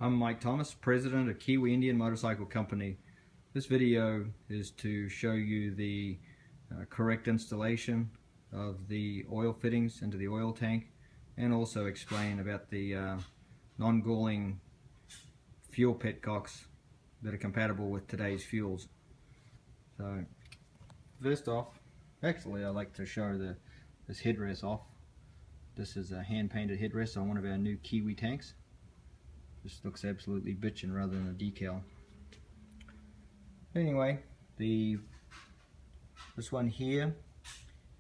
I'm Mike Thomas, President of Kiwi Indian Motorcycle Company. This video is to show you the correct installation of the oil fittings into the oil tank, and also explain about the non-Gauling fuel petcocks that are compatible with today's fuels. So first off, actually I'd like to show this headrest off. This is a hand-painted headrest on one of our new Kiwi tanks. This looks absolutely bitchin' rather than a decal. Anyway, this one here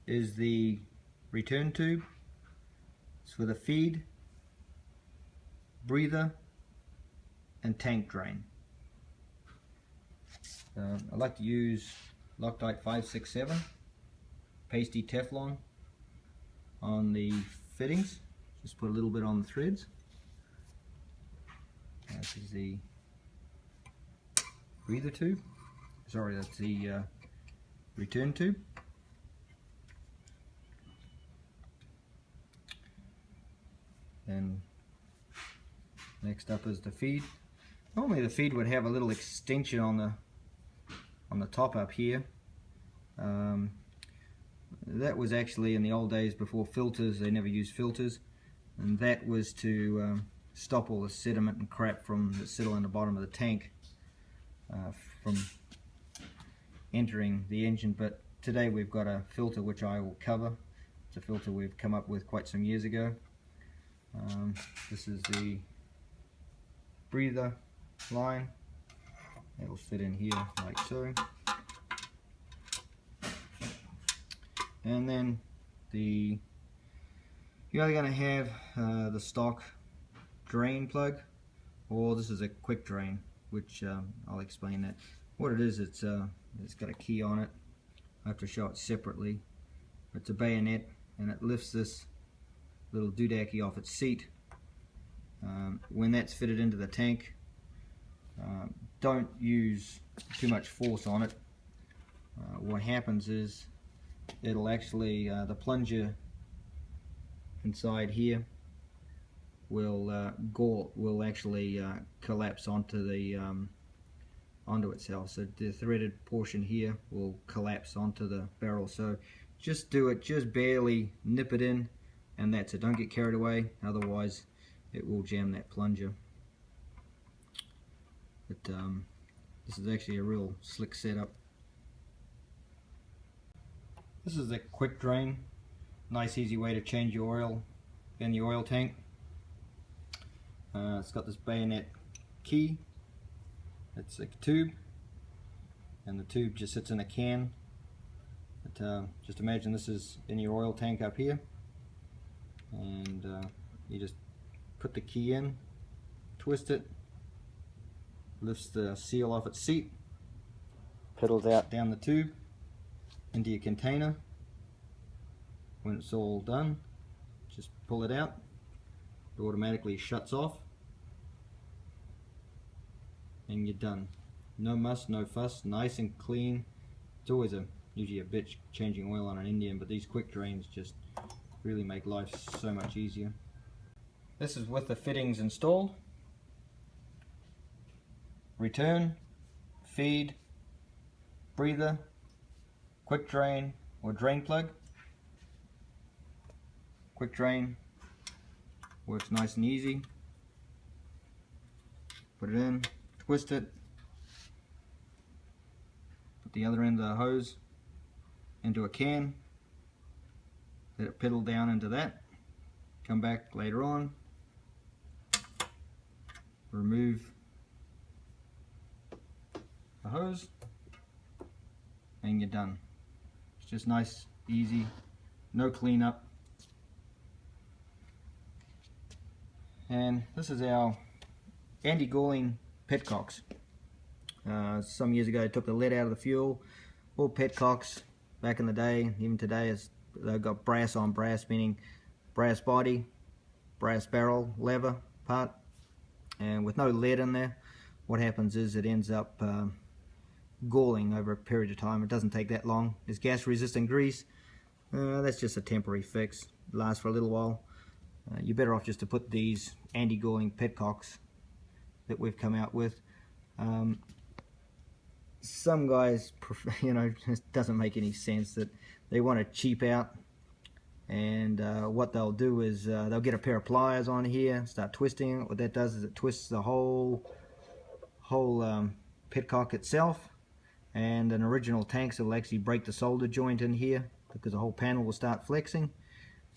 is the return tube. It's for the feed, breather, and tank drain. I like to use Loctite 567 pasty Teflon on the fittings. Just put a little bit on the threads. This is the breather tube. Sorry, that's the return tube. And next up is the feed. Normally the feed would have a little extension on the top up here. That was actually in the old days before filters. They never used filters, and that was to stop all the sediment and crap from that settle in the bottom of the tank from entering the engine. But today we've got a filter which I will cover. It's a filter we've come up with quite some years ago. This is the breather line. It'll fit in here like so. And then you're either going to have the stock drain plug, or this is a quick drain, which I'll explain that. What it is, it's got a key on it. I have to show it separately. It's a bayonet, and it lifts this little doodacky off its seat. When that's fitted into the tank, don't use too much force on it. What happens is it'll actually, the plunger inside here will actually collapse onto itself. So the threaded portion here will collapse onto the barrel. So just do it, just barely nip it in, and that's it. Don't get carried away, otherwise it will jam that plunger. But this is actually a real slick setup. This is a quick drain. Nice easy way to change your oil in the oil tank. It's got this bayonet key. It's a tube, and the tube just sits in a can. But, just imagine this is in your oil tank up here, and you just put the key in, twist it, lifts the seal off its seat, pedals out down the tube into your container. When it's all done, just pull it out. It automatically shuts off, and you're done. No muss, no fuss, nice and clean. It's always usually a bitch changing oil on an Indian, but these quick drains just really make life so much easier. This is with the fittings installed. Return, feed, breather, quick drain or drain plug. Quick drain works nice and easy. Put it in, twist it, put the other end of the hose into a can, let it pedal down into that, come back later on, remove the hose, and you're done. It's just nice, easy, no cleanup. And this is our anti-Gauling Petcocks. Some years ago, I took the lead out of the fuel. All Petcocks back in the day, even today, they've got brass on brass, meaning brass body, brass barrel, lever part, and with no lead in there, what happens is it ends up galling over a period of time. It doesn't take that long. It's gas resistant grease. That's just a temporary fix. It lasts for a little while. You're better off just to put these anti-Gauling Petcocks that we've come out with. Some guys, it doesn't make any sense that they want to cheap out, and what they'll do is they'll get a pair of pliers on here, start twisting it. What that does is it twists the whole petcock itself, and an original tank will actually break the solder joint in here because the whole panel will start flexing,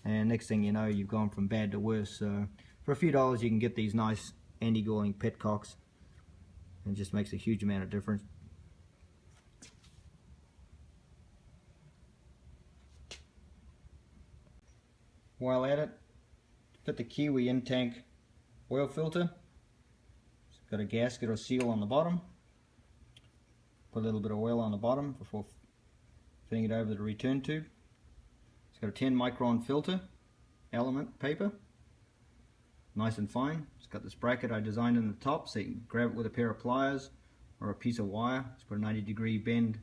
and next thing you know, you've gone from bad to worse. So for a few dollars you can get these nice anti-Gauling petcocks, and it just makes a huge amount of difference. While at it, put the Kiwi in-tank oil filter. It's got a gasket or seal on the bottom. Put a little bit of oil on the bottom before fitting it over the return tube. It's got a 10 micron filter, element paper, nice and fine. It's got this bracket I designed in the top so you can grab it with a pair of pliers or a piece of wire. It's got a 90-degree bend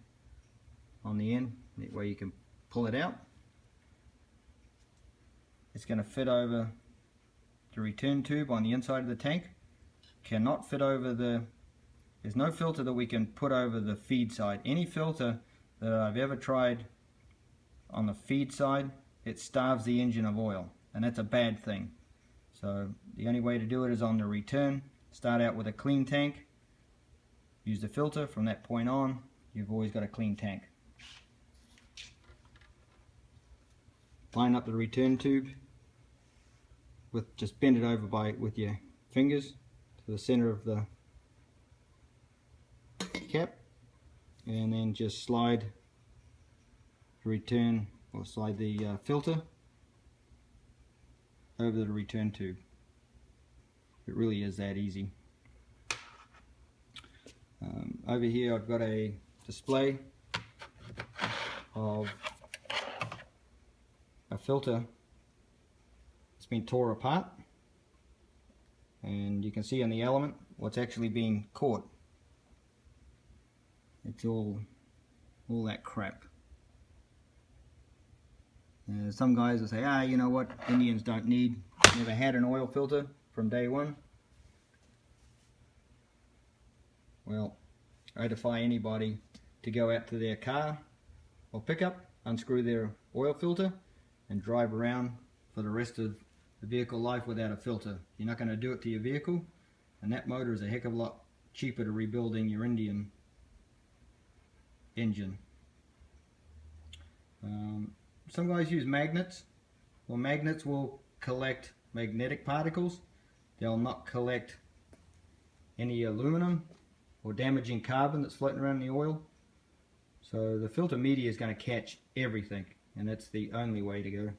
on the end, that way you can pull it out. It's going to fit over the return tube on the inside of the tank. Cannot fit over there's no filter that we can put over the feed side. Any filter that I've ever tried on the feed side, it starves the engine of oil, and that's a bad thing. So the only way to do it is on the return. Start out with a clean tank, use the filter. From that point on, you've always got a clean tank. Line up the return tube just bend it over with your fingers to the center of the cap, and then just slide the return, or slide the filter over the return tube. It really is that easy. Over here I've got a display of a filter. It's been tore apart, and you can see on the element what's actually being caught. It's all that crap. Some guys will say, you know what, Indians don't need, never had an oil filter from day one. Well, I defy anybody to go out to their car or pickup, unscrew their oil filter, and drive around for the rest of the vehicle life without a filter. You're not going to do it to your vehicle, and that motor is a heck of a lot cheaper to rebuild than your Indian engine. Some guys use magnets. Well, magnets will collect magnetic particles. They'll not collect any aluminum or damaging carbon that's floating around in the oil. So the filter media is going to catch everything, and that's the only way to go.